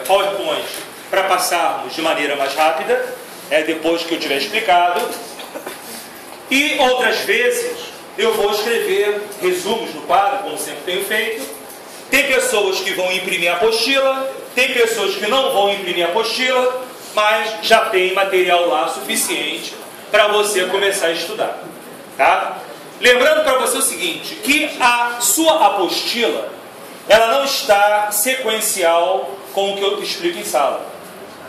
PowerPoint para passarmos de maneira mais rápida, depois que eu tiver explicado. E outras vezes eu vou escrever resumos no quadro, como sempre tenho feito. Tem pessoas que vão imprimir a apostila, tem pessoas que não vão imprimir a apostila, mas já tem material lá suficiente para você começar a estudar. Tá? Lembrando para você o seguinte, que a sua apostila, ela não está sequencial com o que eu explico em sala.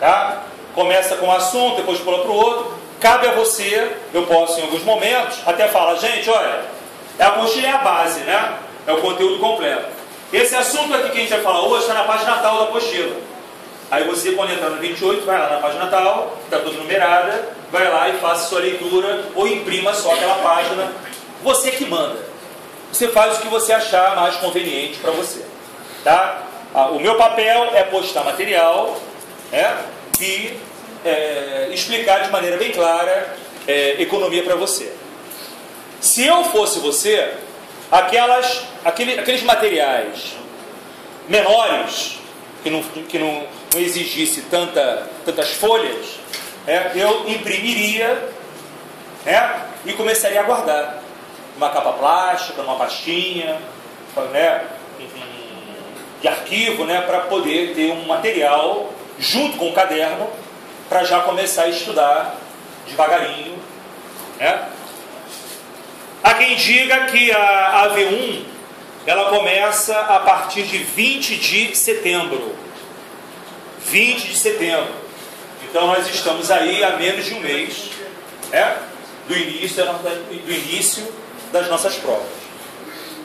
Tá? Começa com um assunto, depois pula para o outro. Cabe a você, eu posso em alguns momentos, até falar, gente, olha, a apostila é a base, né? É o conteúdo completo. Esse assunto aqui que a gente vai falar hoje está na página tal da apostila. Aí você, quando entrar no 28, vai lá na página tal, está toda numerada, vai lá e faça sua leitura, ou imprima só aquela página. Você que manda. Você faz o que você achar mais conveniente para você. Tá? O meu papel é postar material e explicar de maneira bem clara economia para você. Se eu fosse você, aqueles materiais menores, que não exigisse tantas folhas, eu imprimiria e começaria a guardar uma capa plástica, numa pastinha de arquivo, para poder ter um material junto com o caderno para já começar a estudar devagarinho. Há quem diga que a AV1 ela começa a partir de 20 de setembro. 20 de setembro. Então nós estamos aí a menos de um mês do início das nossas provas.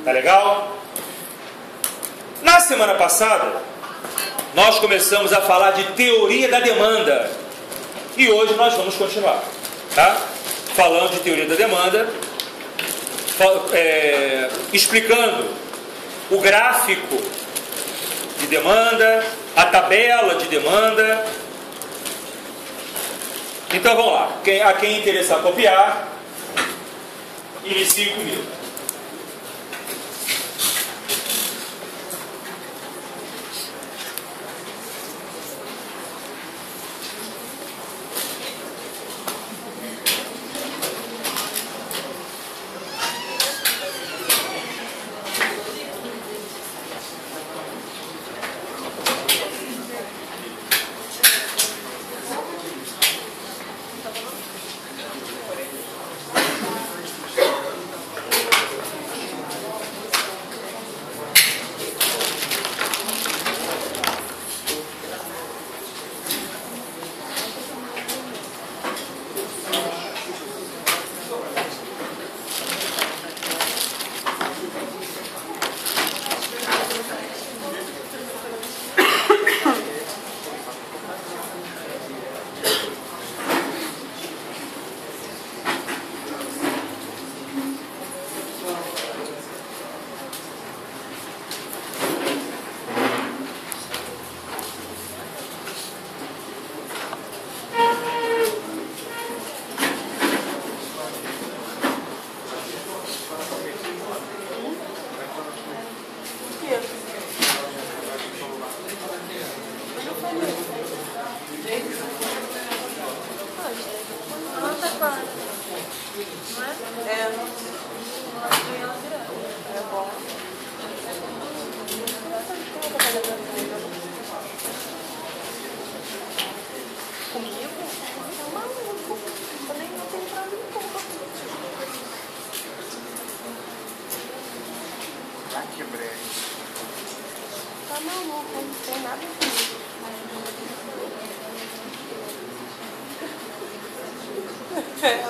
Tá legal? Na semana passada, nós começamos a falar de teoria da demanda. E hoje nós vamos continuar. Tá? Falando de teoria da demanda, explicando o gráfico de demanda, a tabela de demanda. Então vamos lá. A quem interessar copiar, inicie comigo.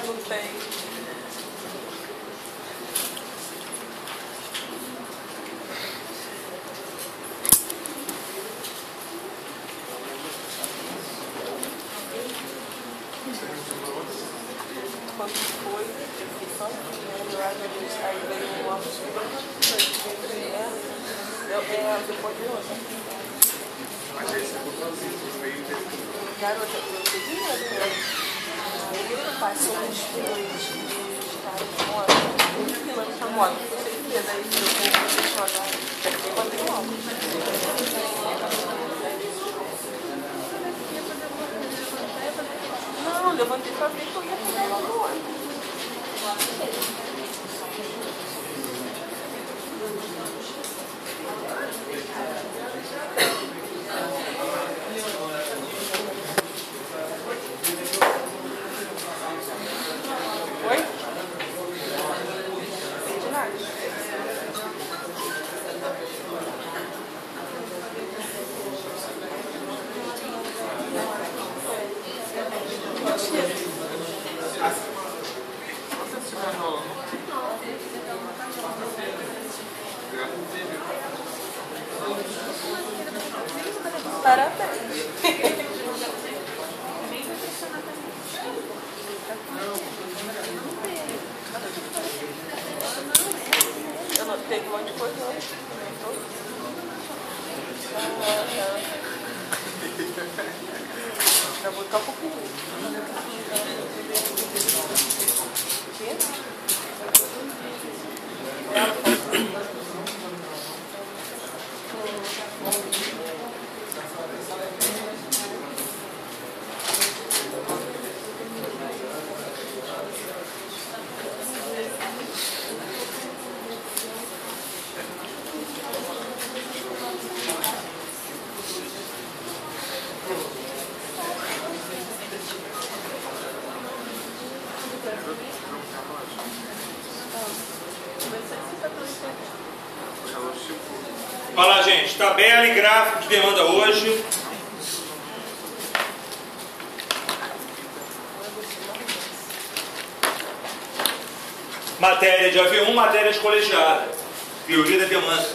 Não tem. Quando foi, aí veio uma depois de outra. Mas aí você botou assim, no meio dele. Garota, eu peguei passou uns filmes de caras de moto, uns pilotos da moto, não sei o que, daí eu vou jogar, eu botei o óculos. levantei pra ver que eu ia comer lá no ônibus. Oi? Não entendi nada. Parabéns. Eu não tenho um monte de coisa hoje. Já vou ficar um pouquinho. Olha lá, gente, tabela e gráfico de demanda hoje. Matéria de AV1, matéria de colegiada. Teoria da demanda.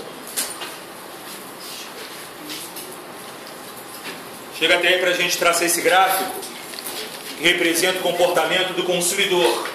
Chega até aí para a gente traçar esse gráfico que representa o comportamento do consumidor.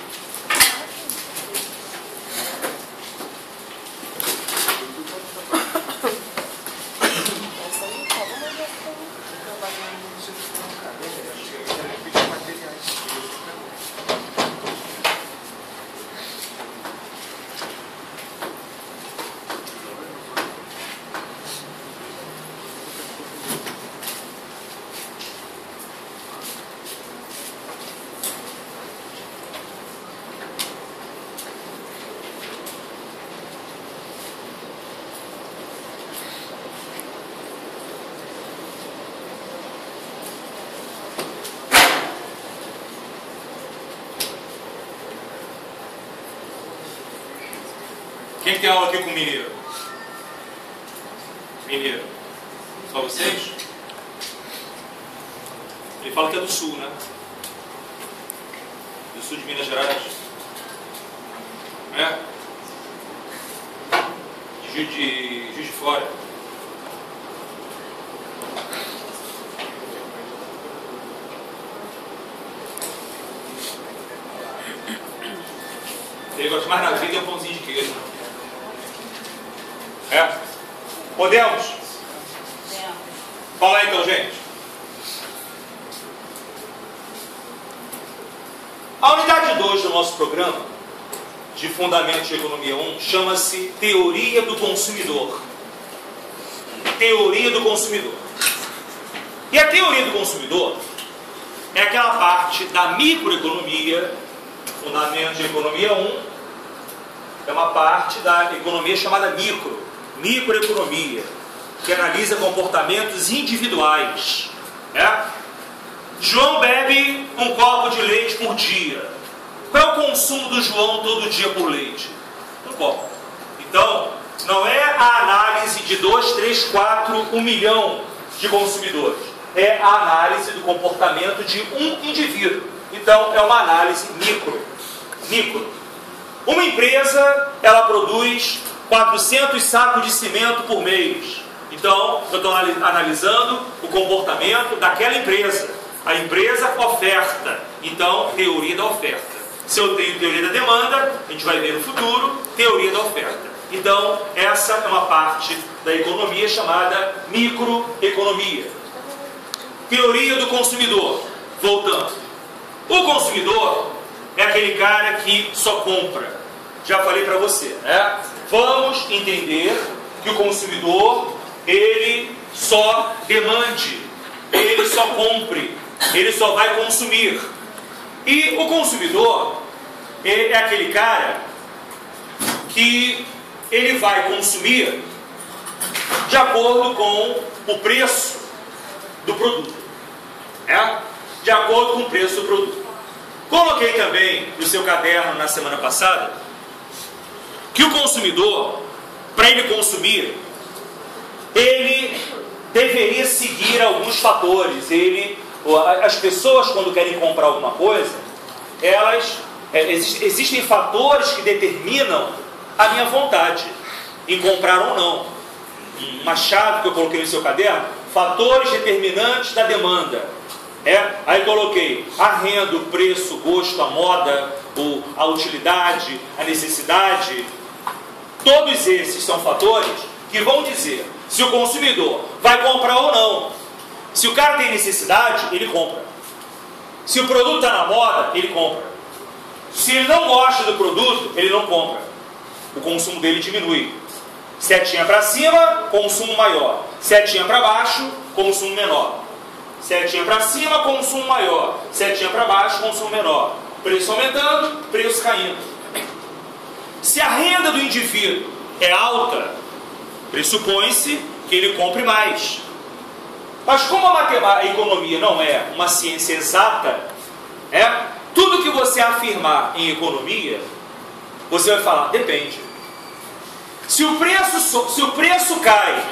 Quem tem aula aqui com mineiro? Mineiro. Só vocês? Ele fala que é do sul, né? Do sul de Minas Gerais. É? De Juiz de Fora. Ele gosta mais na vida é um pãozinho de queijo. É? Podemos? Fala aí então, gente. A unidade 2 do nosso programa de Fundamentos de Economia 1 chama-se Teoria do Consumidor. Teoria do Consumidor. E a teoria do consumidor é aquela parte da microeconomia, Fundamentos de Economia 1, é uma parte da economia chamada microeconomia, que analisa comportamentos individuais. João bebe um copo de leite por dia. Qual é o consumo do João todo dia por leite? Um copo. Então, não é a análise de 2, 3, 4, 1 milhão de consumidores. É a análise do comportamento de um indivíduo. Então, é uma análise micro. Uma empresa, ela produz 400 sacos de cimento por mês. Então, eu estou analisando o comportamento daquela empresa. A empresa oferta. Então, teoria da oferta. Se eu tenho teoria da demanda, a gente vai ver no futuro, teoria da oferta. Então, essa é uma parte da economia chamada microeconomia. Teoria do consumidor. Voltando. O consumidor é aquele cara que só compra. Já falei para você, né? Vamos entender que o consumidor, ele só demande, ele só compre, ele só vai consumir. E o consumidor é aquele cara que ele vai consumir de acordo com o preço do produto. De acordo com o preço do produto. Coloquei também no seu caderno na semana passada que o consumidor, para ele consumir, ele deveria seguir alguns fatores. As pessoas, quando querem comprar alguma coisa, existem fatores que determinam a minha vontade em comprar ou não. Uma chave que eu coloquei no seu caderno: fatores determinantes da demanda. Aí coloquei a renda, o preço, o gosto, a moda, a utilidade, a necessidade. Todos esses são fatores que vão dizer se o consumidor vai comprar ou não. Se o cara tem necessidade, ele compra. Se o produto está na moda, ele compra. Se ele não gosta do produto, ele não compra. O consumo dele diminui. Setinha para cima, consumo maior. Setinha para baixo, consumo menor. Setinha para cima, consumo maior. Setinha para baixo, consumo menor. Preço aumentando, preço caindo. Se a renda do indivíduo é alta, pressupõe-se que ele compre mais. Mas como a economia não é uma ciência exata, tudo que você afirmar em economia, você vai falar, depende. Se o preço cai,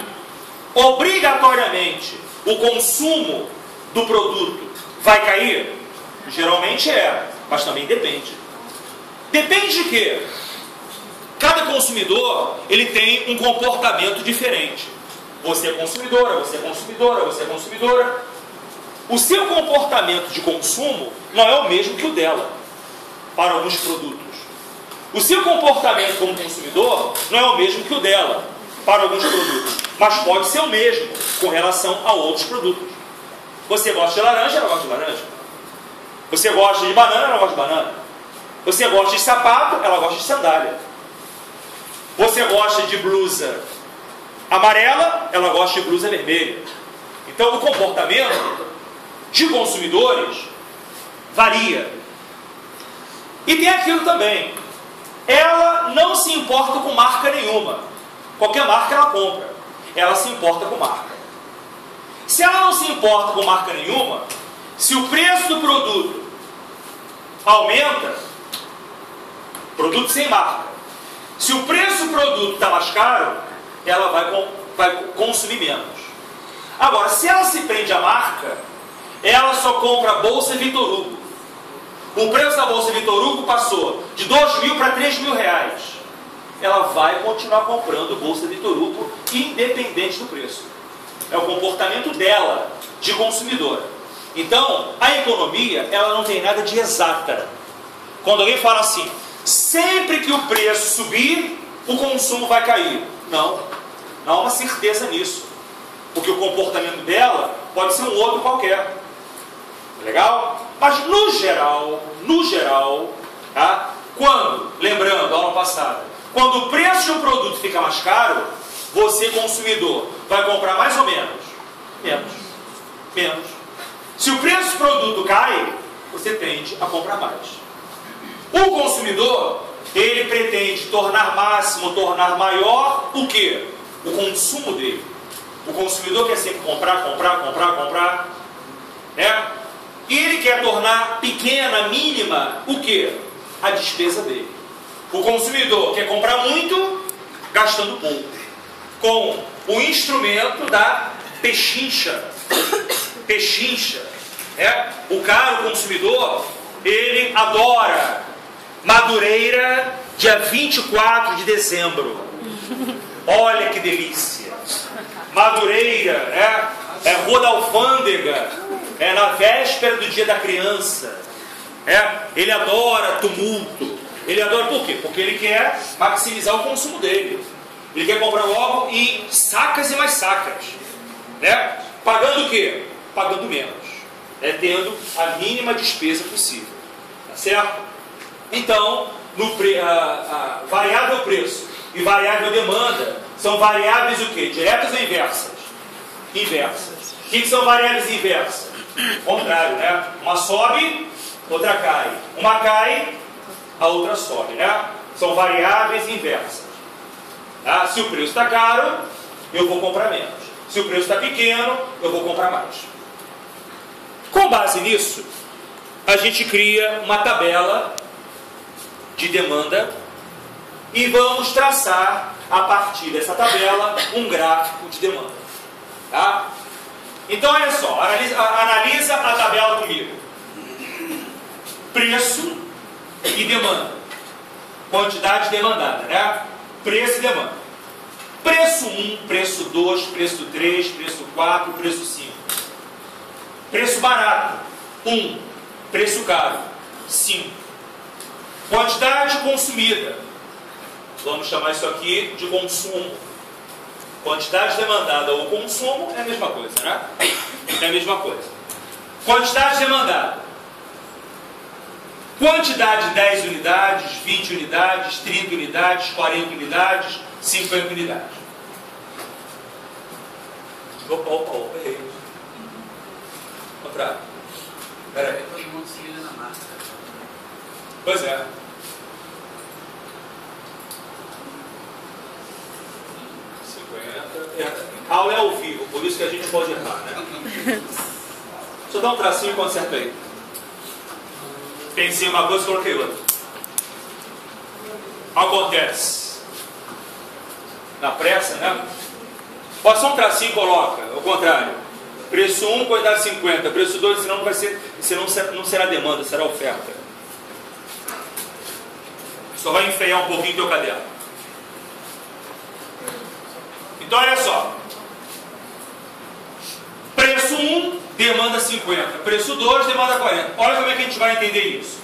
obrigatoriamente o consumo do produto vai cair? Geralmente mas também depende. Depende de quê? Cada consumidor, ele tem um comportamento diferente. Você é consumidora, você é consumidora, você é consumidora. O seu comportamento de consumo não é o mesmo que o dela, para alguns produtos. O seu comportamento como consumidor não é o mesmo que o dela, para alguns produtos. Mas pode ser o mesmo com relação a outros produtos. Você gosta de laranja, ela gosta de laranja. Você gosta de banana, ela gosta de banana. Você gosta de sapato, ela gosta de sandália. Você gosta de blusa amarela, ela gosta de blusa vermelha. Então o comportamento de consumidores varia. E tem aquilo também. Ela não se importa com marca nenhuma. Qualquer marca ela compra. Ela se importa com marca. Se ela não se importa com marca nenhuma, se o preço do produto aumenta, produto sem marca, se o preço do produto está mais caro, ela vai consumir menos. Agora, se ela se prende à marca, ela só compra a Bolsa Vitor Hugo. O preço da Bolsa Vitor Hugo passou de 2.000 para 3.000 reais. Ela vai continuar comprando Bolsa Vitor Hugo, independente do preço. É o comportamento dela, de consumidora. Então, a economia, ela não tem nada de exata. Quando alguém fala assim, sempre que o preço subir, o consumo vai cair. Não há uma certeza nisso. Porque o comportamento dela pode ser um outro qualquer. Legal? Mas no geral, tá? Lembrando, aula passada, quando o preço de um produto fica mais caro, você, consumidor, vai comprar mais ou menos? Menos. Se o preço do produto cai, você tende a comprar mais. O consumidor, ele pretende tornar máximo, tornar maior o quê? O consumo dele. O consumidor quer sempre comprar. E ele quer tornar pequena, mínima, o quê? A despesa dele. O consumidor quer comprar muito, gastando pouco. Com o instrumento da pechincha. O cara, o consumidor, ele adora Madureira, dia 24 de dezembro. Olha que delícia. Madureira, Rua da Alfândega, na véspera do dia da criança. Ele adora tumulto. Ele adora por quê? Porque ele quer maximizar o consumo dele. Ele quer comprar logo em sacas e mais sacas. Pagando o quê? Pagando menos. Tendo a mínima despesa possível. Tá certo? Então, variável preço e variável demanda são variáveis o quê? Diretas ou inversas? Inversas. O que são variáveis inversas? O contrário, uma sobe, outra cai. Uma cai, a outra sobe, né? São variáveis inversas. Tá? Se o preço está caro, eu vou comprar menos. Se o preço está pequeno, eu vou comprar mais. Com base nisso, a gente cria uma tabela de demanda e vamos traçar, a partir dessa tabela, um gráfico de demanda. Tá? Então, olha só, analisa a tabela comigo. Preço e demanda. Quantidade demandada, né? Preço e demanda. Preço 1, preço 2, preço 3, preço 4, preço 5. Preço barato, 1. Preço caro, 5. Quantidade consumida. Vamos chamar isso aqui de consumo. Quantidade demandada ou consumo é a mesma coisa, né? É a mesma coisa. Quantidade demandada. Quantidade 10 unidades, 20 unidades, 30 unidades, 40 unidades, 50 unidades. Opa, errei. Contrário. Espera aí. Todo mundo se liga na massa. Pois é. Aula é ao vivo, por isso que a gente pode errar, né? Deixa eu dar um tracinho e conserto aí. Pensei uma coisa e coloquei outra. Acontece. Na pressa, né? Pode ser um tracinho e coloca, ao contrário. Preço 1, quantidade 50. Preço 2, senão não vai ser, senão não será demanda, será oferta. Só vai enfeiar um pouquinho o teu caderno. Então, olha só. Preço 1, demanda 50. Preço 2, demanda 40. Olha como é que a gente vai entender isso.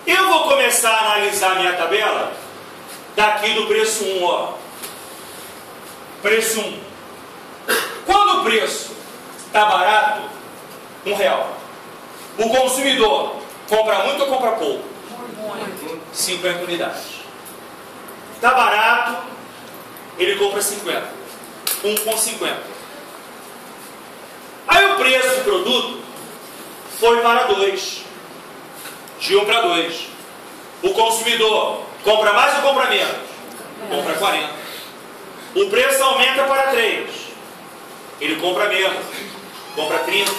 Eu vou começar a analisar a minha tabela daqui do preço 1, ó. Preço 1. Quando o preço está barato, R$1. O consumidor compra muito ou compra pouco? 50 unidades. Está barato, ele compra 50. 1,50. Aí o preço do produto foi para 2. De 1 para 2. O consumidor compra mais ou compra menos? Compra 40. O preço aumenta para 3. Ele compra menos. Compra 30.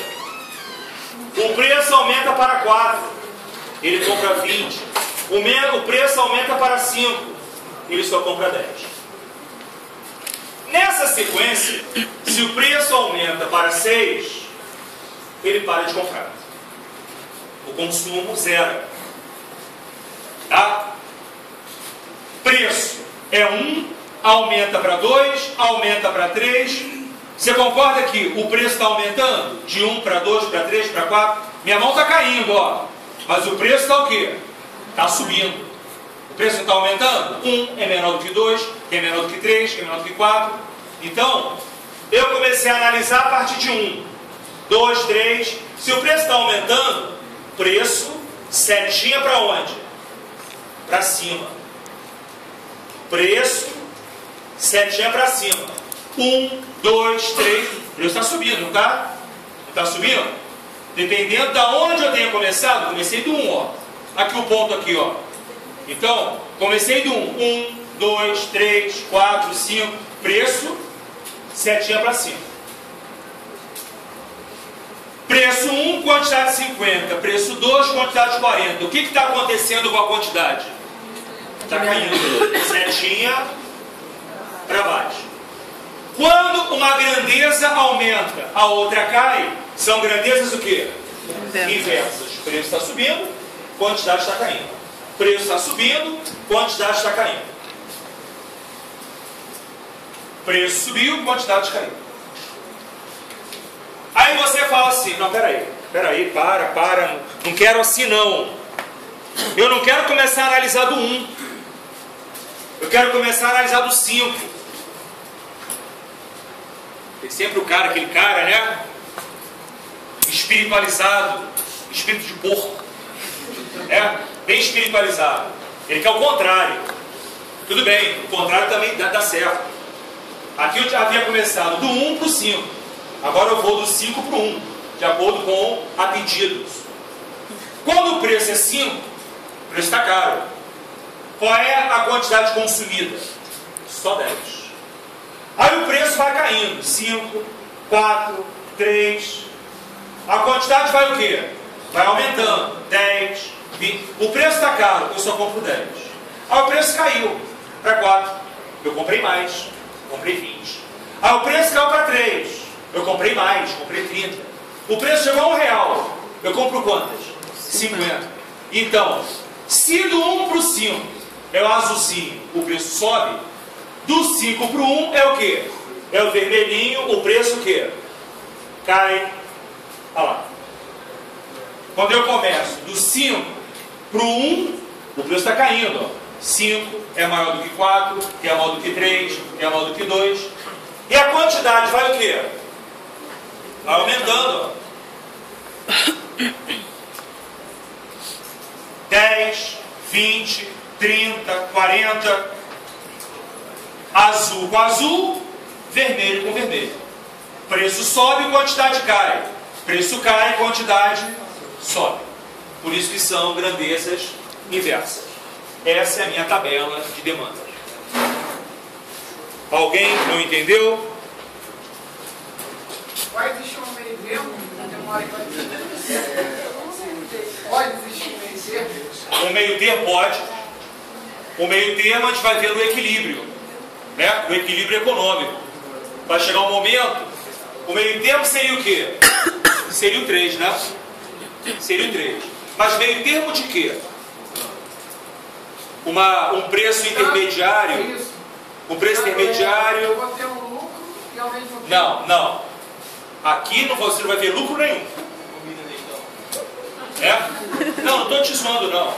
O preço aumenta para 4. Ele compra 20. O preço aumenta para 5. Ele só compra 10. Nessa sequência, se o preço aumenta para 6, ele para de comprar. O consumo zero. Tá? Preço é 1, aumenta para 2, aumenta para 3. Você concorda que o preço está aumentando? De 1 para 2, para 3, para 4. Minha mão está caindo, ó. Mas o preço está o quê? Está subindo. O preço está aumentando? 1 é menor do que 2, que é menor do que 3, que é menor do que 4. Então, eu comecei a analisar a partir de 1, 2, 3. Se o preço está aumentando, preço, setinha para onde? Para cima. Preço, setinha para cima. 1, 2, 3. O preço está subindo, não está? Não está subindo? Dependendo de onde eu tenha começado, comecei do 1, ó. Aqui o ponto aqui, ó. Então, comecei do 1. 1, 2, 3, 4, 5. Preço, setinha para cima. Preço 1, quantidade 50. Preço 2, quantidade 40. O que está acontecendo com a quantidade? Está caindo. Setinha para baixo. Quando uma grandeza aumenta, a outra cai, são grandezas o quê? Inversas. Preço está subindo, quantidade está caindo. Preço está subindo, quantidade está caindo. Preço subiu, quantidade caiu. Aí você fala assim, não, peraí, para, não quero assim não. Eu não quero começar a analisar do 1. Eu quero começar a analisar do 5. Tem sempre o cara, aquele cara, né? Espiritualizado, espírito de porco. É, bem espiritualizado. Ele quer o contrário. Tudo bem, o contrário também dá certo. Aqui eu já havia começado do 1 para o 5. Agora eu vou do 5 para o 1, de acordo com a pedidos. Quando o preço é 5, o preço está caro. Qual é a quantidade consumida? Só 10. Aí o preço vai caindo. 5, 4, 3. A quantidade vai o quê? Vai aumentando. 10, 20. O preço está caro, eu só compro 10. Aí o preço caiu para 4. Eu comprei mais. Comprei 20. Aí o preço caiu para 3. Eu comprei mais. Comprei 30. O preço chegou a R$1. Eu compro quantas? 50. Então, se do 1 para o 5 é o azulzinho, o preço sobe. Do 5 para o 1 é o quê? É o vermelhinho, o preço o quê? Cai. Olha lá. Quando eu começo do 5 para o 1, o preço está caindo. Ó. 5 é maior do que 4, que é maior do que 3, que é maior do que 2. E a quantidade vai o quê? Vai aumentando. Ó. 10, 20, 30, 40. Azul com azul, vermelho com vermelho. Preço sobe, quantidade cai. Preço cai, quantidade sobe. Por isso que são grandezas inversas. Essa é a minha tabela de demanda. Alguém não entendeu? Vai existir um meio termo? Pode existir um meio termo? O meio termo pode. O meio termo a gente vai ver no equilíbrio. Né? O equilíbrio econômico. Vai chegar um momento, o meio termo seria o quê? Seria o 3, né? Seria o 3. Mas meio termo de quê? Um preço intermediário. Um preço intermediário. Eu vou ter um lucro e ao mesmo tempo. Não. Aqui você não vai ver lucro nenhum. É? Não estou te zoando, não.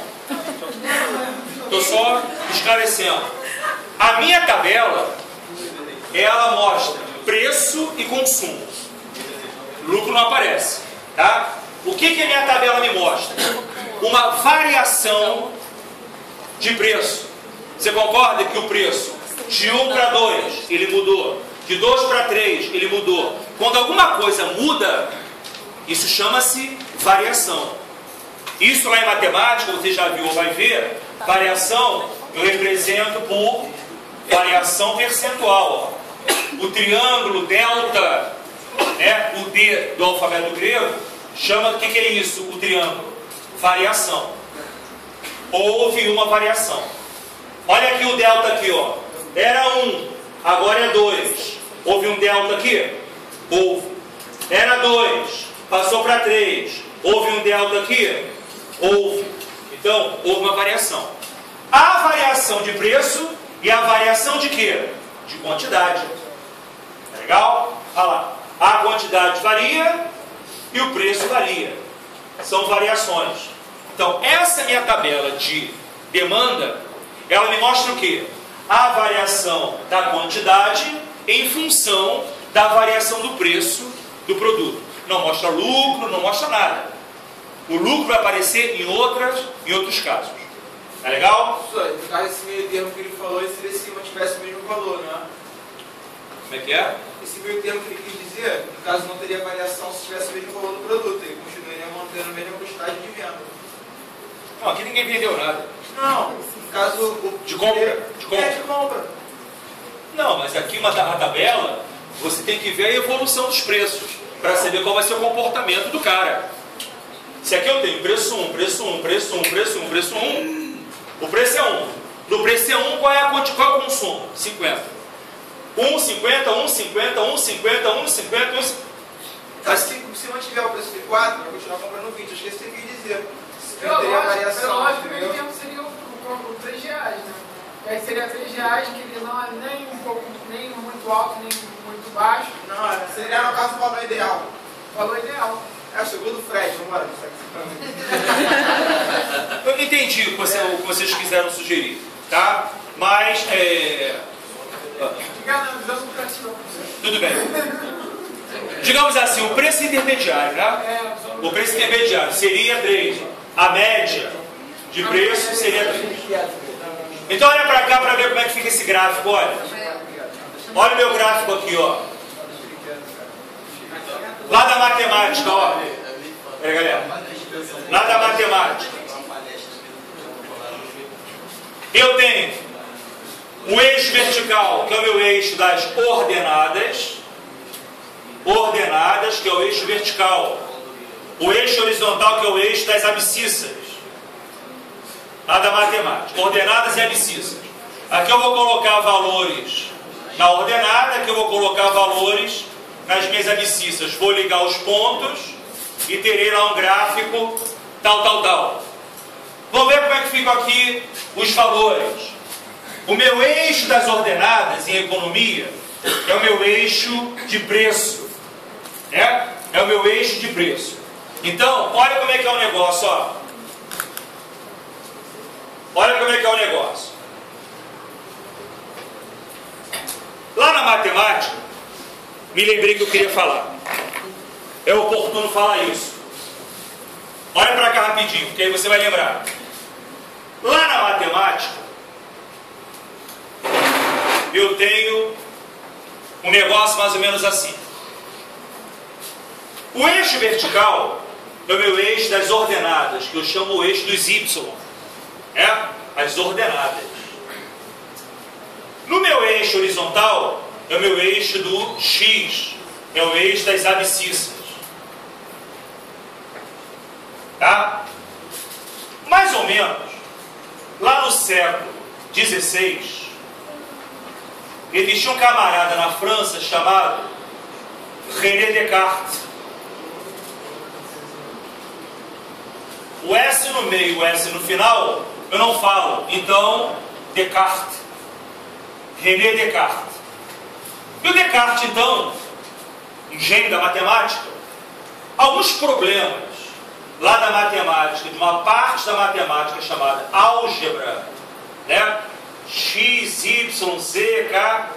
Estou só esclarecendo. A minha tabela, ela mostra preço e consumo. Lucro não aparece, tá? O que a minha tabela me mostra? Uma variação de preço. Você concorda que o preço de 1 para 2, ele mudou. De 2 para 3, ele mudou. Quando alguma coisa muda, isso chama-se variação. Isso lá em matemática, você já viu ou vai ver, variação eu represento por variação percentual. Ó. O triângulo delta, né, o D do alfabeto grego, chama, o que é isso, o triângulo? Variação. Houve uma variação. Olha aqui o delta aqui, ó. Era 1, agora é 2. Houve um delta aqui? Houve. Era 2, passou para 3. Houve um delta aqui? Houve. Então, houve uma variação. A variação de preço e a variação de quê? De quantidade. Tá legal? Olha lá. A quantidade varia e o preço varia. São variações. Então, essa minha tabela de demanda, ela me mostra o quê? A variação da quantidade em função da variação do preço do produto. Não mostra lucro, não mostra nada. O lucro vai aparecer em outros casos. Tá legal? Professor, no caso desse meio termo que ele falou, ele seria se mantivesse o mesmo valor, não é? Como é que é? Esse meio termo que ele quis dizer, no caso não teria variação se tivesse o mesmo valor do produto, ele continuaria mantendo a mesma quantidade de venda. Não, aqui ninguém vendeu nada. Não, no caso... De compra? De compra. É, de compra. Não, mas aqui a tabela, você tem que ver a evolução dos preços, para saber qual vai ser o comportamento do cara. Se aqui eu tenho preço 1, preço 1, preço 1, preço 1, preço 1, o preço é 1. No preço é 1, qual é o consumo? 50. 1,50, 1,50, 1,50, 1,50, Mas se mantiver o preço de 4, vai continuar comprando 20. Acho que isso tem que dizer. Pela Teria lógica, variação, o entendeu? tempo seria o 3 reais, né? E aí seria 3 reais, que ele não é nem um pouco, nem muito alto, nem muito baixo. Não, seria no caso o valor ideal. Valor ideal. É o segundo Fred, vamos embora. Eu entendi o que vocês quiseram sugerir, tá? Mas, tudo bem. Digamos assim, o preço intermediário, né? O preço intermediário seria 3. A média de preço seria 3. Então olha para cá para ver como é que fica esse gráfico, olha. Olha o meu gráfico aqui, ó. Lá da matemática, ó. Galera. lá da matemática, eu tenho o eixo vertical, que é o meu eixo das ordenadas, que é o eixo vertical. O eixo horizontal, que é o eixo das abscissas, lá da matemática, ordenadas e abscissas. Aqui eu vou colocar valores na ordenada, aqui eu vou colocar valores nas minhas abscissas. Vou ligar os pontos e terei lá um gráfico tal. Vamos ver como é que ficam aqui os valores. O meu eixo das ordenadas em economia é o meu eixo de preço. É o meu eixo de preço. Então, olha como é que é o negócio, ó. Olha como é que é o negócio. Lá na matemática, me lembrei que eu queria falar. É oportuno falar isso. Olha para cá rapidinho, porque aí você vai lembrar. Lá na matemática, eu tenho um negócio mais ou menos assim. O eixo vertical é o meu eixo das ordenadas, que eu chamo o eixo dos Y. As ordenadas. No meu eixo horizontal, é o meu eixo do X, é o eixo das abscissas. Tá? Mais ou menos, lá no século XVI, existia um camarada na França chamado René Descartes. O S no meio e o S no final, eu não falo. Então, Descartes. René Descartes. E o Descartes, então, um gênio da matemática, alguns problemas lá da matemática, de uma parte da matemática chamada álgebra, X, Y, Z, K,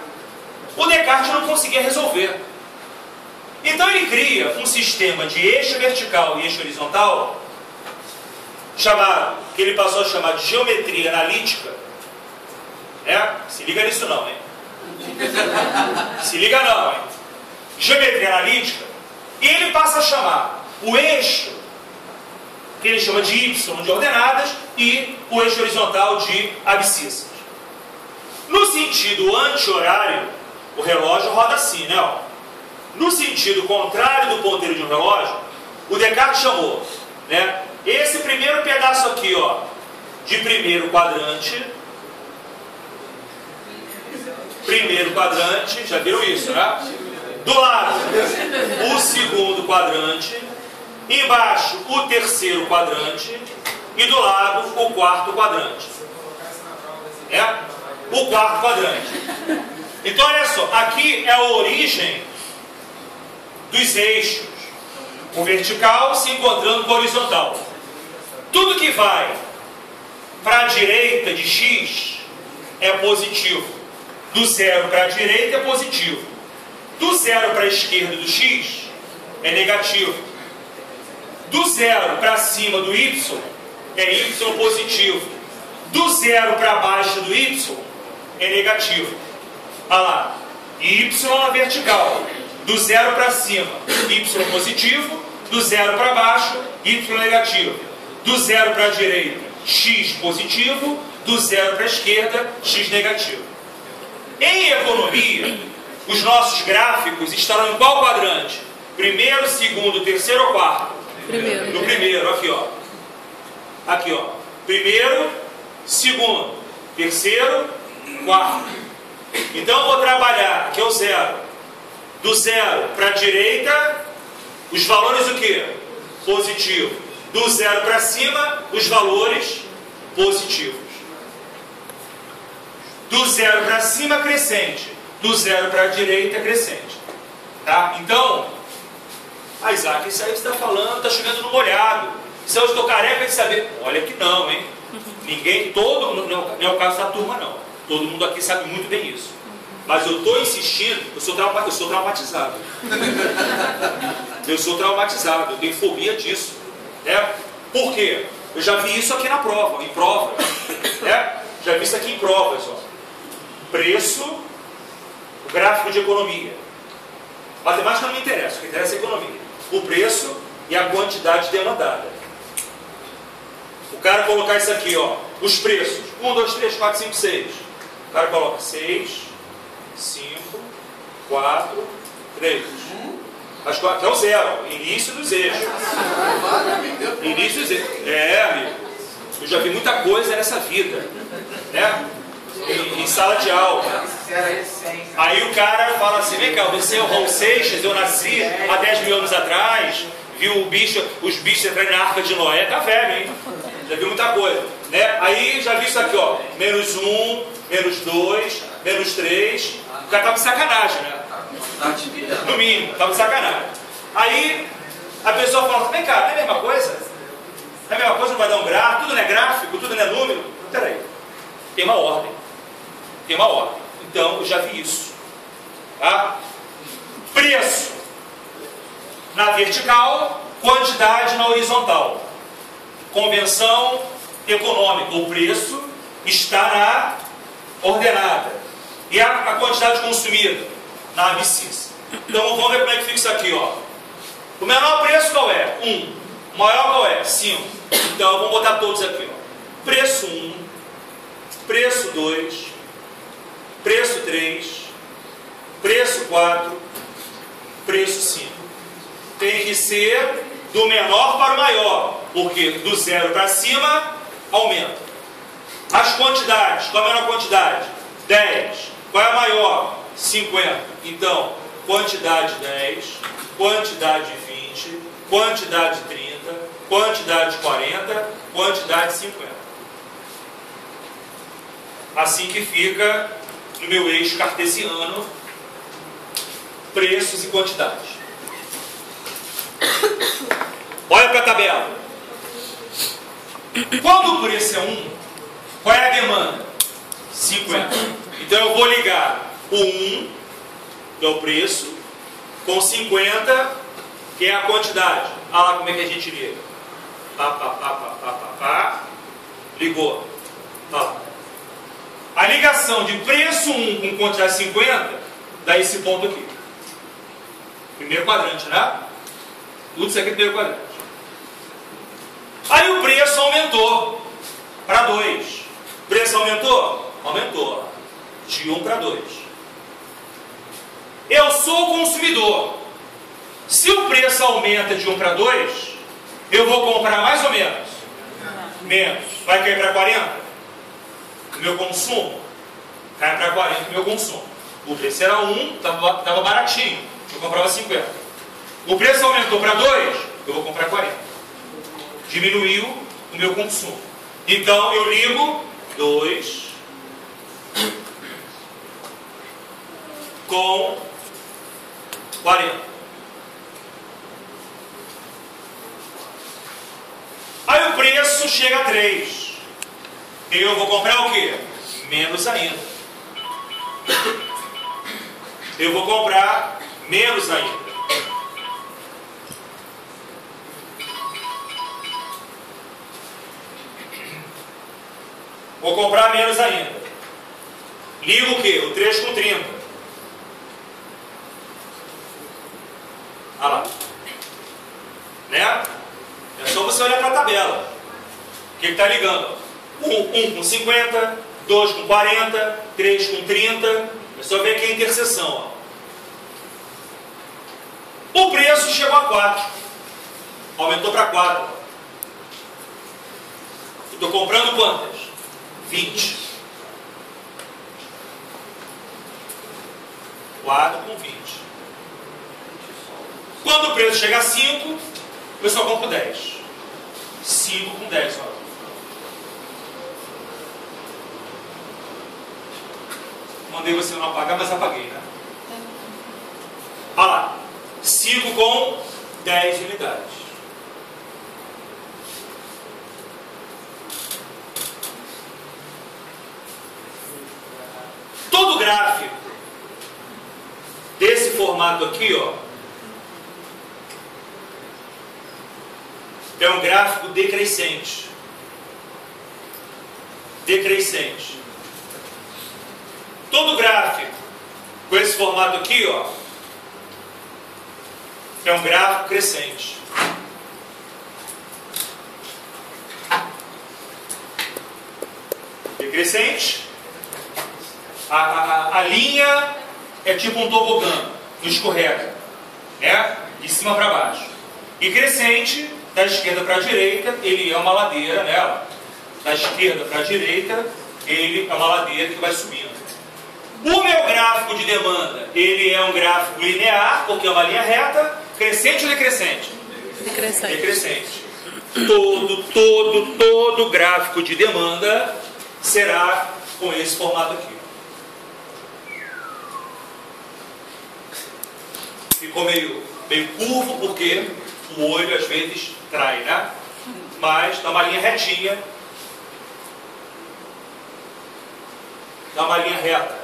o Descartes não conseguia resolver. Então ele cria um sistema de eixo vertical e eixo horizontal, chamado, que ele passou a chamar de geometria analítica. Se liga nisso não, hein? Se liga não, hein? Geometria analítica. E ele passa a chamar o eixo, que ele chama de Y, de ordenadas, e o eixo horizontal de abscissas. No sentido anti-horário, o relógio roda assim, ó. No sentido contrário do ponteiro de um relógio, o Descartes chamou, esse primeiro pedaço aqui, ó, de primeiro quadrante, já viram isso, né? Do lado, o segundo quadrante, embaixo, o terceiro quadrante, e do lado, o quarto quadrante. O quarto quadrante. Então, olha só, aqui é a origem dos eixos, o vertical se encontrando com o horizontal. Tudo que vai para a direita de X é positivo. Do zero para a direita é positivo. Do zero para a esquerda do X é negativo. Do zero para cima do Y é Y positivo. Do zero para baixo do Y é negativo. Olha lá, Y na vertical. Do zero para cima, Y positivo. Do zero para baixo, Y negativo. Do zero para a direita, X positivo. Do zero para a esquerda, X negativo. Em economia, os nossos gráficos estarão em qual quadrante? Primeiro, segundo, terceiro ou quarto? Primeiro. No primeiro, aqui ó. Aqui ó. Primeiro, segundo, terceiro, quarto. Então eu vou trabalhar, aqui é o zero. Do zero para a direita, os valores o quê? Positivo. Do zero para cima, os valores positivos. Do zero para cima, crescente. Do zero para a direita, crescente. Tá? Então, Isaac, isso aí que você está falando, está chegando no molhado. Isso eu estou careca de saber. Olha que não, hein? Ninguém, não é o caso da turma, não. Todo mundo aqui sabe muito bem isso. Mas eu estou insistindo, eu sou traumatizado. Eu sou traumatizado, eu tenho fobia disso. Por quê? Eu já vi isso aqui na prova, em prova. Já vi isso aqui em provas. Ó. Preço, o gráfico de economia. Matemática não me interessa, o que interessa é a economia. O preço e a quantidade demandada. O cara colocar isso aqui, ó, os preços. 1, 2, 3, 4, 5, 6. O cara coloca 6, 5, 4, 3. As 4 é o zero, início dos eixos. Início dos eixos. Amigo. Eu já vi muita coisa nessa vida, né? Em sala de aula. Aí o cara fala assim, vem cá, você é o Raul Seixas, eu nasci há 10 mil anos atrás, viu os bichos entrarem na Arca de Noé, tá velho, hein? Já viu muita coisa, né? Aí já vi isso aqui, ó, menos 1, menos 2, menos 3, o cara tá de sacanagem, né? No mínimo, tá de sacanagem. Aí a pessoa fala, vem cá, não é a mesma coisa? Não é a mesma coisa, não vai dar um gráfico, tudo não é gráfico, tudo não é número? Peraí, tem uma ordem. Tem uma ordem. Então, eu já vi isso. Tá? Preço na vertical, quantidade na horizontal. Convenção econômica. O preço está na ordenada. E a quantidade consumida na abscissa. Então, vamos ver como é que fica isso aqui. Ó. O menor preço qual é? 1. O maior qual é? 5. Então, vamos botar todos aqui. Ó. Preço 1. Preço 2. Preço 3. Preço 4. Preço 5. Tem que ser do menor para o maior, porque do 0 para cima aumenta. As quantidades, qual é a menor quantidade? 10. Qual é a maior? 50. Então, quantidade 10, quantidade 20, quantidade 30, quantidade 40, quantidade 50. Assim que fica no meu eixo cartesiano, preços e quantidades. Olha para a tabela. Quando o preço é 1, qual é a demanda? 50. Então eu vou ligar o 1, que é o preço, com 50, que é a quantidade. Olha lá como é que a gente liga. Ligou. Olha lá. A ligação de preço 1 com quantidade 50 dá esse ponto aqui. Primeiro quadrante, né? Tudo isso aqui é primeiro quadrante. Aí o preço aumentou para 2. O preço aumentou? Aumentou. De 1 para 2. Eu sou o consumidor. Se o preço aumenta de 1 para 2, eu vou comprar mais ou menos? Menos. Vai cair para 40? O meu consumo? Cai para 40 o meu consumo. O preço era 1, estava baratinho. Eu comprava 50. O preço aumentou para 2, eu vou comprar 40. Diminuiu o meu consumo. Então eu ligo 2 com 40. Aí o preço chega a 3. Eu vou comprar o quê? Menos ainda. Eu vou comprar menos ainda. Vou comprar menos ainda. Ligo o quê? O 3 com 30. Olha lá. Né? É só você olhar para a tabela. O que está ligando? 1 com 50, 2 com 40, 3 com 30. É só ver aqui a interseção. Ó. O preço chegou a 4. Aumentou para 4. Estou comprando quantas? 20. 4 com 20. Quando o preço chega a 5, eu só compro 10. 5 com 10. Ó. Mandei você não apagar, mas apaguei, né? Olha lá. 5 com 10 unidades. Todo gráfico desse formato aqui, ó, é um gráfico decrescente. Decrescente. Todo gráfico com esse formato aqui, ó, é um gráfico crescente. decrescente. A linha é tipo um tobogã, não escorrega, né? De cima para baixo. E crescente, da esquerda para a direita, ele é uma ladeira, né? Da esquerda para a direita, ele é uma ladeira que vai subindo. O meu gráfico de demanda, ele é um gráfico linear, porque é uma linha reta, crescente ou decrescente? Decrescente. Decrescente. Todo gráfico de demanda será com esse formato aqui. Ficou meio curvo porque o olho às vezes trai, né? Mas dá uma linha retinha. Dá uma linha reta.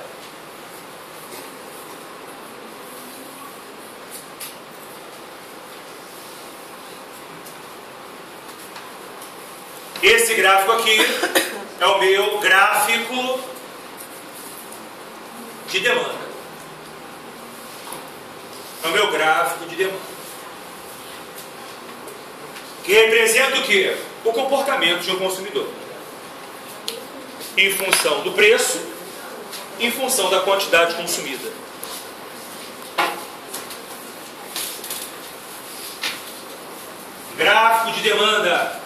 Esse gráfico aqui é o meu gráfico de demanda. É o meu gráfico de demanda. Que representa o quê? O comportamento de um consumidor. Em função do preço, em função da quantidade consumida. Gráfico de demanda.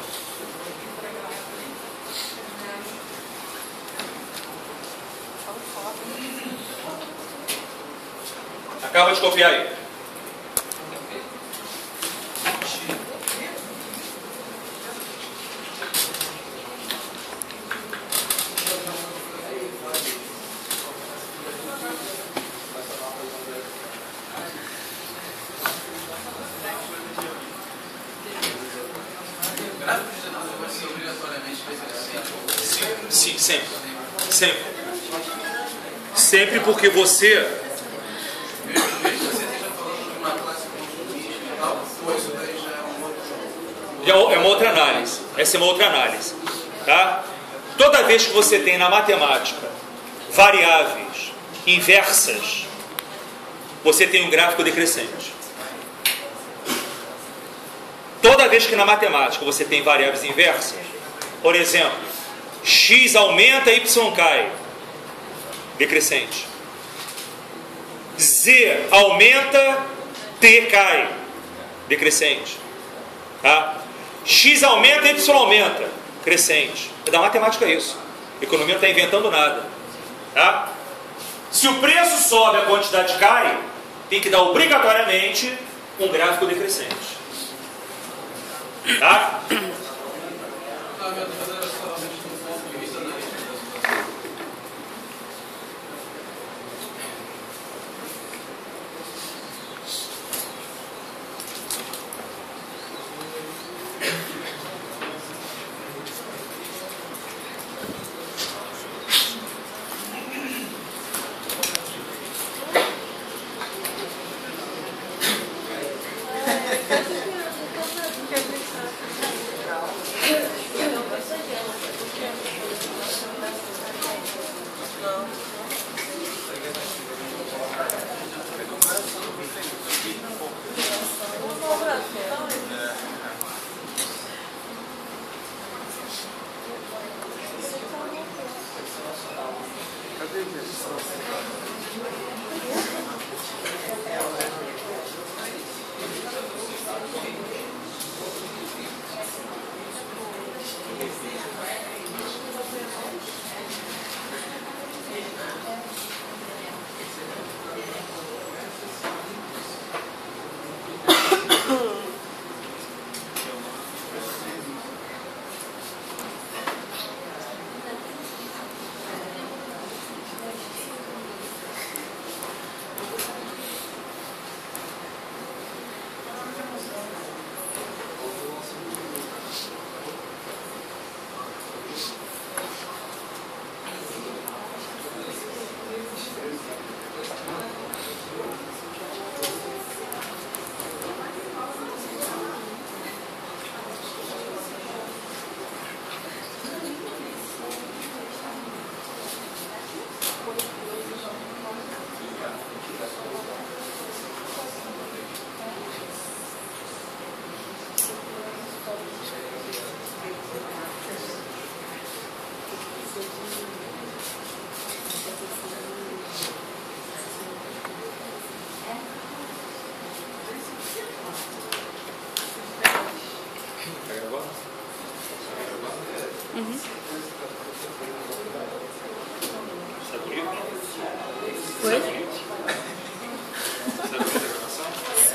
Acaba de copiar aí. Sim, sempre. Sempre. Sempre porque você... É uma outra análise. Essa é uma outra análise. Tá? Toda vez que você tem na matemática variáveis inversas, você tem um gráfico decrescente. Toda vez que na matemática você tem variáveis inversas, por exemplo, x aumenta, y cai, decrescente. Z aumenta, t cai, decrescente. Tá? X aumenta, Y aumenta, crescente. É da matemática isso. A economia não está inventando nada. Tá? Se o preço sobe, a quantidade cai, tem que dar obrigatoriamente um gráfico decrescente. Tá?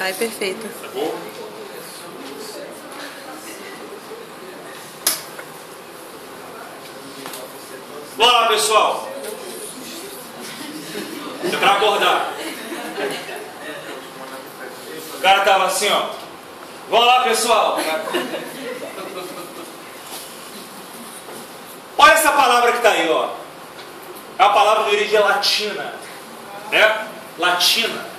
Ai, perfeito. Tá bom? Vamos lá, pessoal. É para acordar. O cara tava assim, ó. Vamos lá, pessoal. Olha essa palavra que está aí, ó. É uma palavra de origem latina. Né? Latina.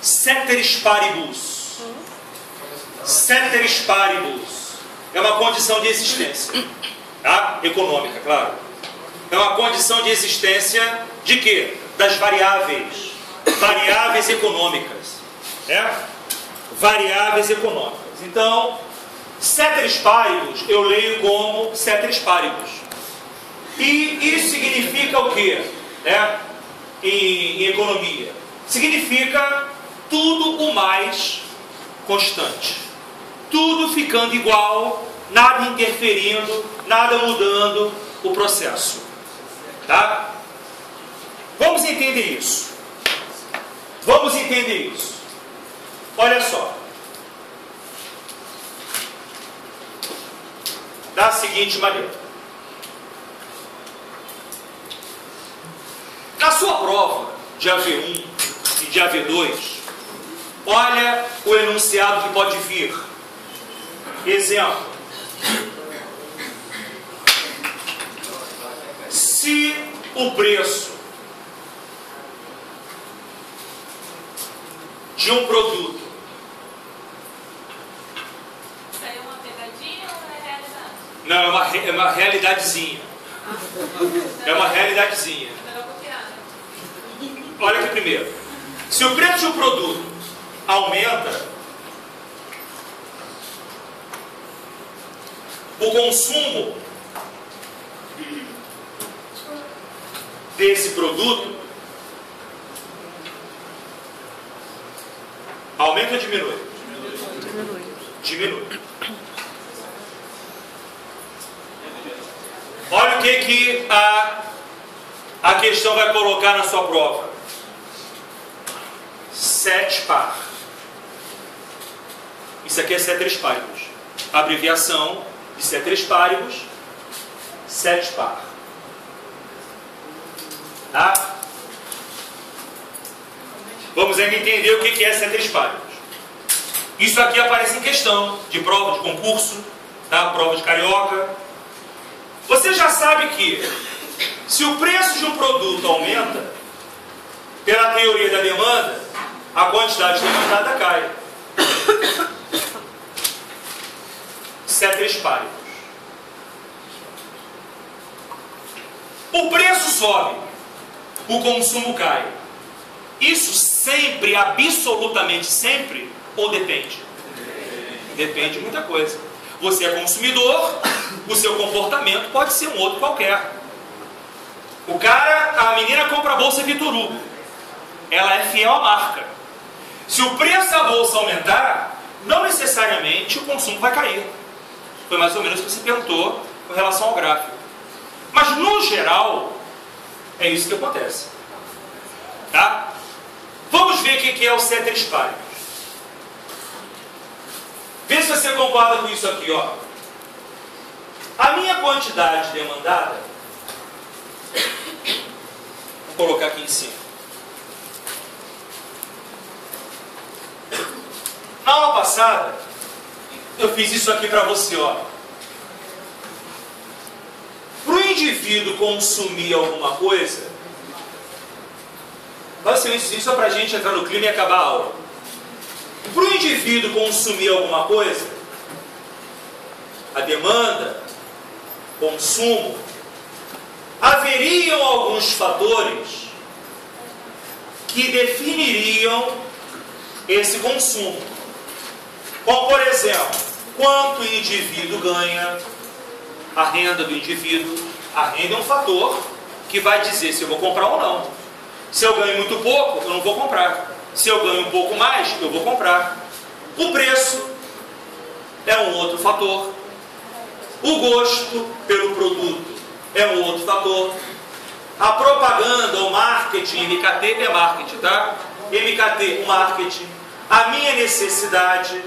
Ceteris paribus. Ceteris paribus. É uma condição de existência. Tá? Econômica, claro. É uma condição de existência de quê? Das variáveis. Variáveis econômicas. Né? Variáveis econômicas. Então, ceteris paribus eu leio como ceteris paribus. E isso significa o quê? Né? Em economia. Significa tudo o mais constante. Tudo ficando igual, nada interferindo, nada mudando o processo. Tá? Vamos entender isso. Vamos entender isso. Olha só. Da seguinte maneira. Na sua prova de AV1 e de AV2, olha o enunciado que pode vir. Exemplo. Se o preço de um produto... Isso aí é uma pegadinha ou é realidade? Não, é uma realidadezinha. É uma realidadezinha. Olha aqui primeiro. Se o preço de um produto aumenta, o consumo desse produto aumenta ou diminui? Diminui. Olha o que a questão vai colocar na sua prova. 7 par. Isso aqui é ceteris paribus. Abreviação de ceteris paribus, 7 par. Tá? Vamos ainda entender o que é ceteris paribus. Isso aqui aparece em questão de prova de concurso, tá? Prova de carioca. Você já sabe que se o preço de um produto aumenta, pela teoria da demanda, a quantidade demandada cai. Ceteris paribus. O preço sobe, o consumo cai. Isso sempre, absolutamente sempre, ou depende? Depende de muita coisa. Você é consumidor, o seu comportamento pode ser um outro qualquer. A menina compra a bolsa Vitor Hugo. Ela é fiel à marca. Se o preço da bolsa aumentar, não necessariamente o consumo vai cair. Foi mais ou menos o que você perguntou com relação ao gráfico. Mas, no geral, é isso que acontece. Tá? Vamos ver o que é o ceteris paribus. Vê se você concorda com isso aqui, ó. A minha quantidade demandada, vou colocar aqui em cima. Na aula passada, eu fiz isso aqui para você, ó. Para o indivíduo consumir alguma coisa, basicamente isso é para a gente entrar no clima e acabar a aula. Para o indivíduo consumir alguma coisa, a demanda, consumo, haveriam alguns fatores que definiriam esse consumo. Como, por exemplo, quanto o indivíduo ganha, a renda do indivíduo. A renda é um fator que vai dizer se eu vou comprar ou não. Se eu ganho muito pouco, eu não vou comprar. Se eu ganho um pouco mais, eu vou comprar. O preço é um outro fator. O gosto pelo produto é um outro fator. A propaganda, o marketing, MKT é marketing, tá? MKT, marketing. a minha necessidade,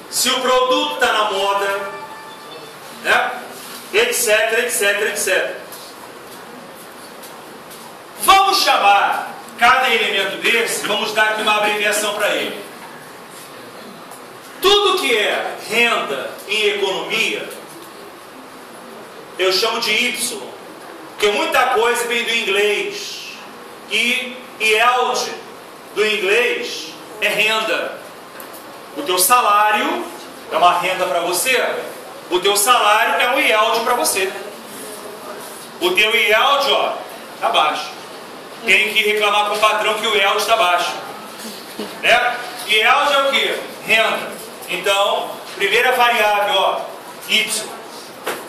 se o produto está na moda, né? Etc, etc, etc. Vamos chamar cada elemento desse, vamos dar aqui uma abreviação para ele. Tudo que é renda em economia, eu chamo de Y, porque muita coisa vem do inglês. E yield do inglês é renda. O teu salário é uma renda para você. O teu salário é um yield para você. O teu yield, ó, está baixo. Tem que reclamar com o patrão que o yield está baixo. Né? Yield é o quê? Renda. Então, primeira variável, ó, Y.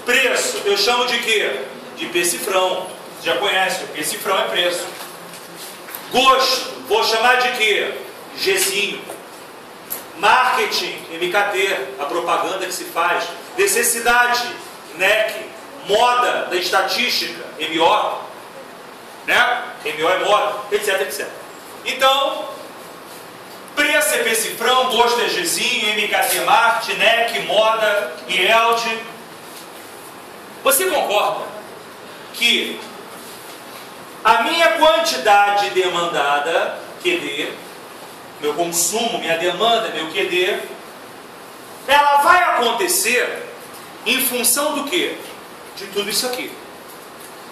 Preço, eu chamo de quê? De P-cifrão. Você já conhece, o P-cifrão é preço. Gosto, vou chamar de quê? Gzinho. Marketing, MKT, a propaganda que se faz. Necessidade, NEC. Moda, da estatística, MO. Né? MO é moda, etc, etc. Então, preço é P-cifrão, gosto é Gzinho, MKT marketing, NEC, moda, yield. Você concorda que a minha quantidade demandada, QD, meu consumo, minha demanda, meu QD, ela vai acontecer em função do quê? De tudo isso aqui.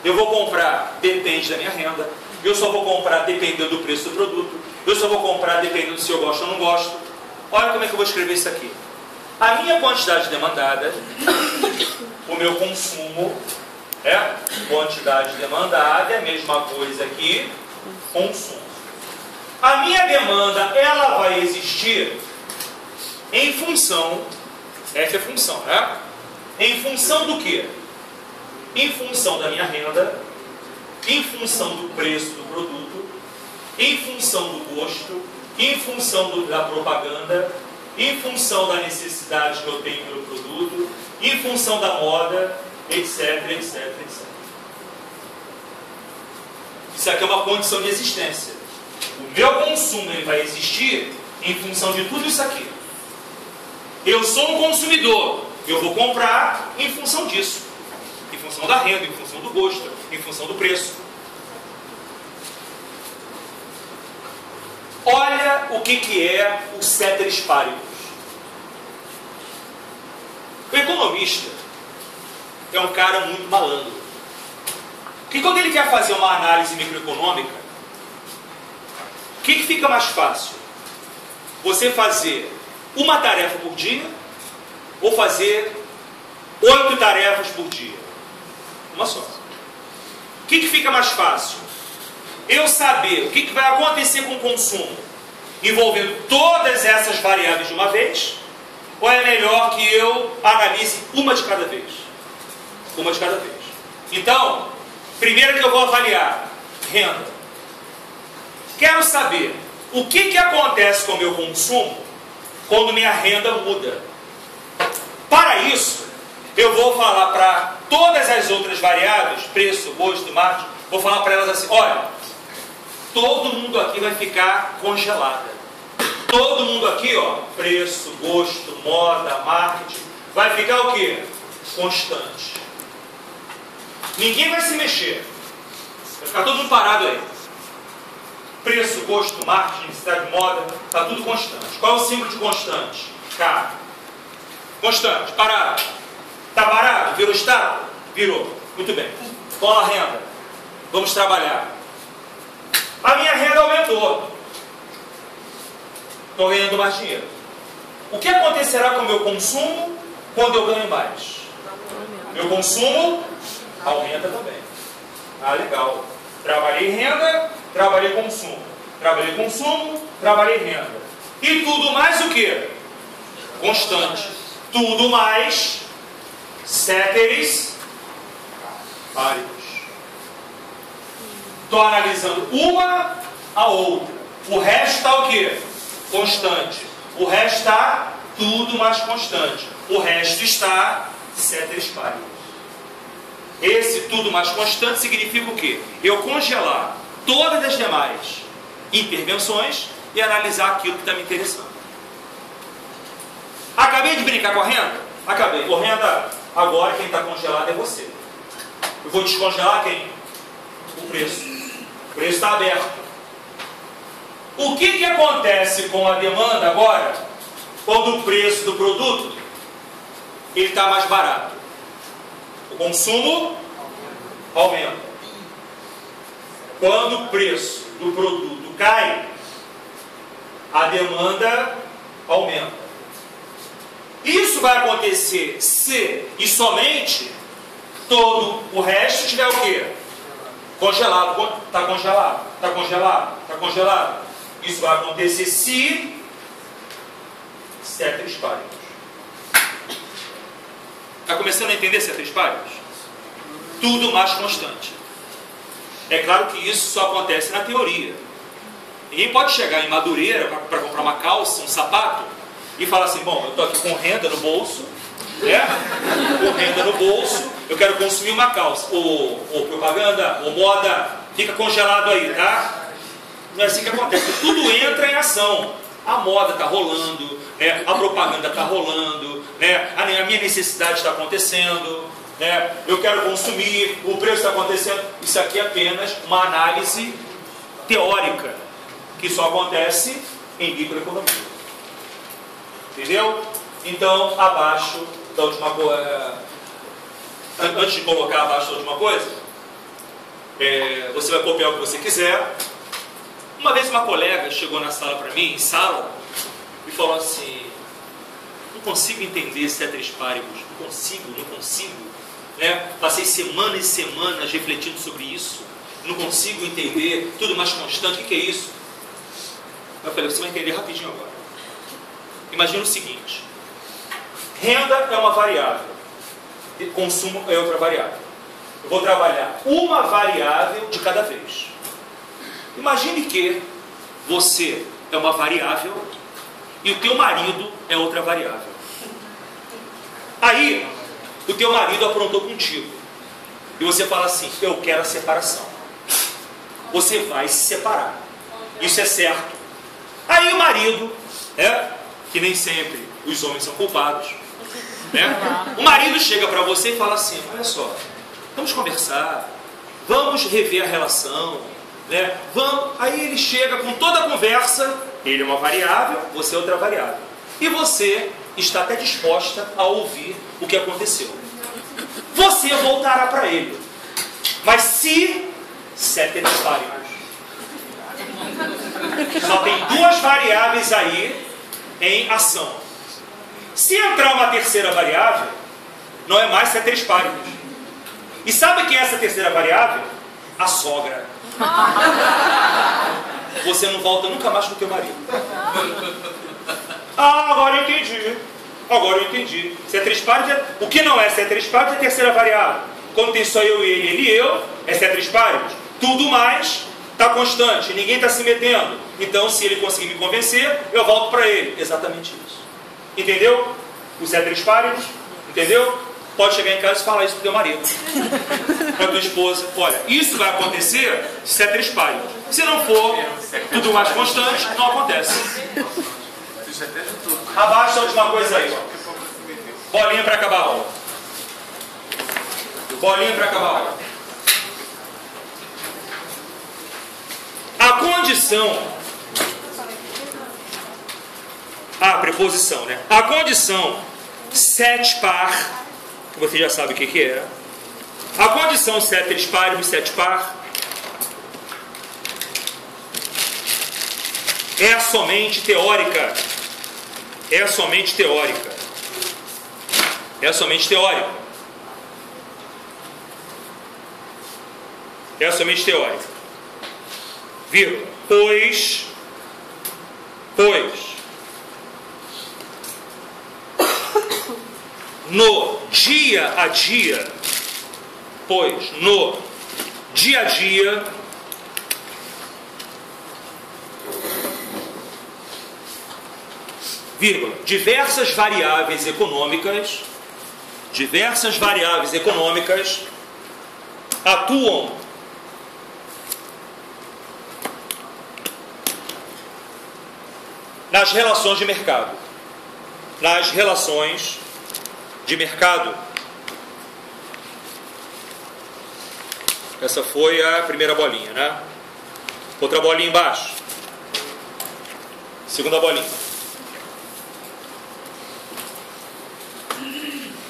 Eu vou comprar, depende da minha renda. Eu só vou comprar dependendo do preço do produto. Eu só vou comprar dependendo se eu gosto ou não gosto. Olha como é que eu vou escrever isso aqui. A minha quantidade demandada, o meu consumo, quantidade demandada, é a mesma coisa aqui, consumo. A minha demanda, ela vai existir em função, F é função, né? Em função do quê? Em função da minha renda, em função do preço do produto, em função do gosto, em função da propaganda, em função da necessidade que eu tenho pelo produto, em função da moda, etc, etc, etc. Isso aqui é uma condição de existência. O meu consumo ele vai existir em função de tudo isso aqui. Eu sou um consumidor. Eu vou comprar em função disso. Em função da renda, em função do gosto, em função do preço. Olha o que é o ceteris paribus. O economista é um cara muito malandro. Que quando ele quer fazer uma análise microeconômica, o que fica mais fácil? Você fazer uma tarefa por dia ou fazer 8 tarefas por dia? Uma só. O que fica mais fácil? Eu saber o que vai acontecer com o consumo envolvendo todas essas variáveis de uma vez, ou é melhor que eu analise uma de cada vez? Uma de cada vez. Então, primeiro que eu vou avaliar, renda. Quero saber o que acontece com o meu consumo quando minha renda muda. Para isso, eu vou falar para todas as outras variáveis, preço, gosto, marketing, vou falar para elas assim, olha, todo mundo aqui vai ficar congelada. Todo mundo aqui, ó, preço, gosto, moda, marketing, vai ficar o quê? Constante. Ninguém vai se mexer. Vai ficar todo mundo parado aí. Preço, gosto, marketing, necessidade de moda, está tudo constante. Qual é o símbolo de constante? K. Constante, parado. Está parado? Virou estável? Virou. Muito bem. Qual a renda? Vamos trabalhar. A minha renda aumentou. Estou ganhando mais dinheiro. O que acontecerá com o meu consumo quando eu ganho mais? Meu consumo aumenta também. Ah, legal. Trabalhei renda, trabalhei consumo. Trabalhei consumo, trabalhei renda. E tudo mais o quê? Constante. Tudo mais ceteris paribus. Estou analisando uma a outra. O resto está o quê? Constante. O resto está tudo mais constante. O resto está ceteris paribus. Esse tudo mais constante significa o quê? Eu congelar todas as demais intervenções e analisar aquilo que está me interessando. Acabei de brincar com a renda? Acabei. Com renda, agora quem está congelado é você. Eu vou descongelar quem? O preço. O preço está aberto. O que acontece com a demanda agora, quando o preço do produto ele está mais barato? O consumo aumenta. Quando o preço do produto cai, a demanda aumenta. Isso vai acontecer se e somente todo o resto estiver o quê? Congelado. Está congelado, está congelado, está congelado. Isso vai acontecer se ceteris paribus. Está começando a entender ceteris paribus? Tudo mais constante. É claro que isso só acontece na teoria. Ninguém pode chegar em Madureira para comprar uma calça, um sapato, e falar assim, bom, eu estou aqui com renda no bolso, né? Com renda no bolso, eu quero consumir uma calça. Ou propaganda, ou moda, fica congelado aí, tá? Não é assim que acontece. Tudo entra em ação. A moda está rolando, né? A propaganda está rolando, né? A minha necessidade está acontecendo, né? Eu quero consumir, o preço está acontecendo. Isso aqui é apenas uma análise teórica, que só acontece em microeconomia. Entendeu? Então, abaixo da última coisa, antes de colocar abaixo da última coisa, você vai copiar o que você quiser. Uma vez uma colega chegou na sala para mim, em sala, e falou assim, não consigo entender ceteris paribus, não consigo, né? Passei semanas e semanas refletindo sobre isso, não consigo entender, tudo mais constante, o que é isso? Eu falei, você vai entender rapidinho agora. Imagina o seguinte, renda é uma variável, consumo é outra variável. Eu vou trabalhar uma variável de cada vez. Imagine que você é uma variável e o teu marido é outra variável. Aí, o teu marido aprontou contigo. E você fala assim, eu quero a separação. Você vai se separar. Isso é certo. Aí o marido, que nem sempre os homens são culpados, né? O marido chega para você e fala assim, olha só, vamos conversar, vamos rever a relação, né? Aí ele chega com toda a conversa, ele é uma variável, você é outra variável. E você está até disposta a ouvir o que aconteceu. Você voltará para ele. Mas se ceteris paribus, só tem duas variáveis aí em ação. Se entrar uma terceira variável, não é mais ceteris paribus. E sabe quem é essa terceira variável? A sogra. Você não volta nunca mais com o teu marido. Agora eu entendi. Ceteris paribus, o que não é ceteris paribus é a terceira variável. Quando tem só eu e ele e eu, é ceteris paribus. Tudo mais está constante, ninguém está se metendo. Então, se ele conseguir me convencer, eu volto para ele. Exatamente isso. Entendeu? O ceteris paribus, entendeu? Pode chegar em casa e falar isso para o teu marido, para a tua esposa. Olha, isso vai acontecer se ceteris paribus. Se não for tudo mais constante, não acontece. Abaixa a última coisa aí. Ó. Bolinha para acabar a aula. Bolinha para acabar a aula. A condição... preposição, né? A condição set par, que você já sabe o que é. A condição ceteris paribus, set par, é somente teórica. É somente teórica. É somente teórica. É somente teórica. Vírgula. Pois no dia a dia, vírgula, diversas variáveis econômicas nas relações de mercado. Nas relações de mercado. Essa foi a primeira bolinha, né? Outra bolinha embaixo. Segunda bolinha.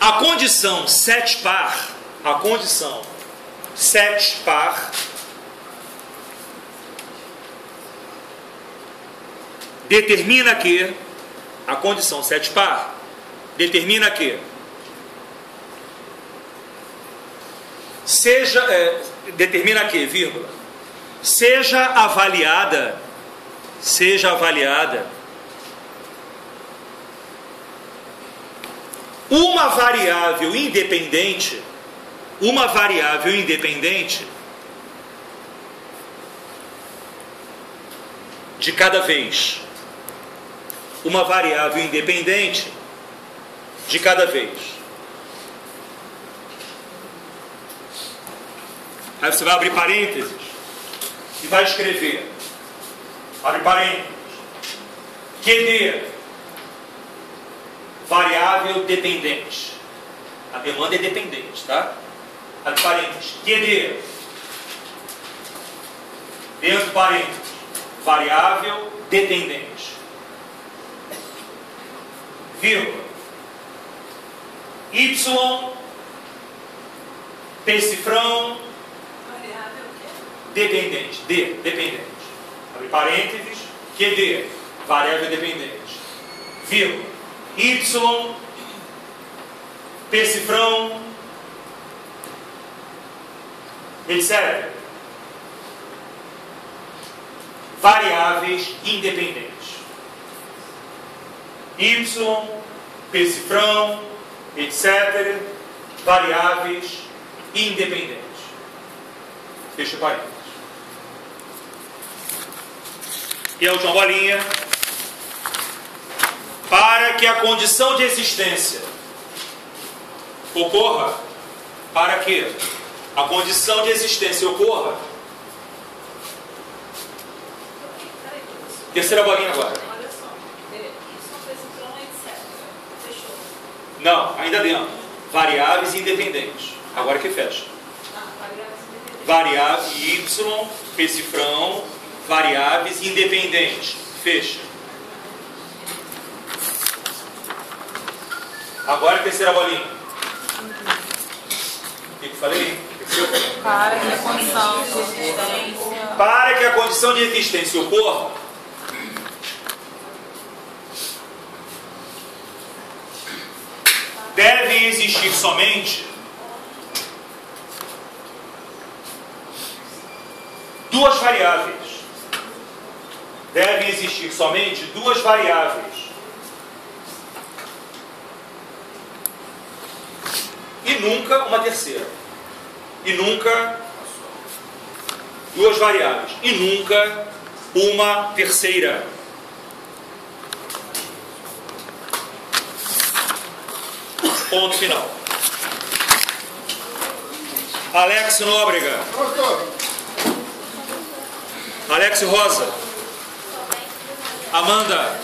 A condição 7 par, a condição 7 par determina que, a condição 7 par determina que determina que, vírgula, seja avaliada uma variável independente de cada vez. Uma variável independente de cada vez. Aí você vai abrir parênteses e vai escrever. Abre parênteses. QD. Variável dependente. A demanda é dependente, tá? Abre parênteses. QD. Dentro parênteses. Variável dependente. Vírgula. Y. P cifrão. Variável o quê? Dependente. D. Dependente. Abre parênteses. QD. Variável dependente. Vírgula. Y. P cifrão. Etc. Variáveis independentes. Y, P cifrão, etc. Variáveis independentes. Fecha o parênteses. E a última bolinha. Para que a condição de existência ocorra, para que a condição de existência ocorra. Terceira bolinha agora. Olha só. Isso fez um plano, etc. Fechou. Não, ainda dentro. Variáveis independentes. Agora que fecha. Variáveis independentes. Variável Y, P cifrão, variáveis independentes. Fecha. Agora a terceira bolinha. O que eu falei? Para que a condição de existência. Para que a condição de existência ocorra, devem existir somente duas variáveis. Devem existir somente duas variáveis. E nunca uma terceira. E nunca duas variáveis. E nunca uma terceira. Ponto final. Alex Nóbrega. Alex Rosa. Amanda.